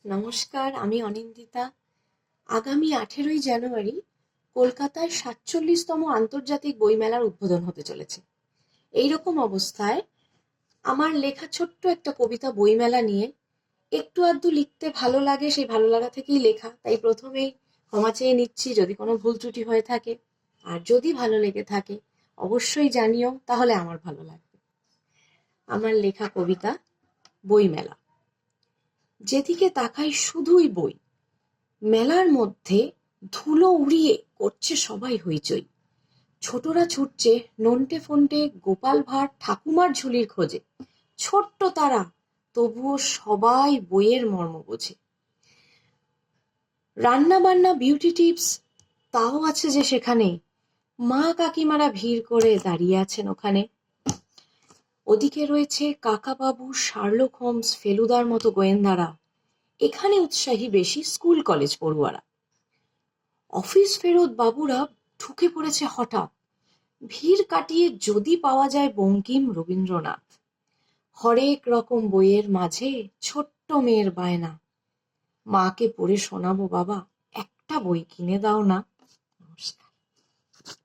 নমস্কার, আমি অনিন্দিতা। আগামী 18ই জানুয়ারি কলকাতায় 47তম আন্তর্জাতিক বইমেলার উদ্বোধন হতে চলেছে। এইরকম অবস্থায় আমার লেখা ছোট্ট একটা কবিতা বইমেলা নিয়ে একটু আধটু লিখতে ভালো লাগে, সেই ভালো লাগা থেকেই লেখা। তাই প্রথমেই ক্ষমা চেয়ে নিচ্ছি যদি কোনো ভুল ত্রুটি হয়ে থাকে। আর যদি ভালো লেগে থাকে অবশ্যই জানিও, তাহলে আমার ভালো লাগবে। আমার লেখা কবিতা বইমেলা। যেদিকে তাকাই শুধুই বই। মেলার মধ্যে ধুলো উড়িয়ে করছে সবাই হইচই। ছোটরা ছুটছে নন্টে ফন্টে গোপাল ভাঁড় ঠাকুমার ঝুলির খোঁজে। ছোট্ট তারা, তবুও সবাই বইয়ের মর্ম বোঝে। রান্না বান্না বিউটি টিপস তাও আছে যে সেখানে। মা কাকিমারা ভিড় করে দাঁড়িয়ে আছেন ওখানে। ওদিকে রয়েছে কাকাবাবু, শার্লক হোমস, ফেলুদার মতো গোয়েন্দারা। এখানে উৎসাহী বেশি স্কুল কলেজ পড়ুয়ারা। অফিস ফেরত বাবুরা ঢুকে পড়েছে হঠাৎ। ভিড় কাটিয়ে যদি পাওয়া যায় বঙ্কিম, রবীন্দ্রনাথ। হরেক রকম বইয়ের মাঝে ছোট্ট মেয়ের বায়না, মাকে পড়ে শোনাবো বাবা, একটা বই কিনে দাও না। নমস্কার।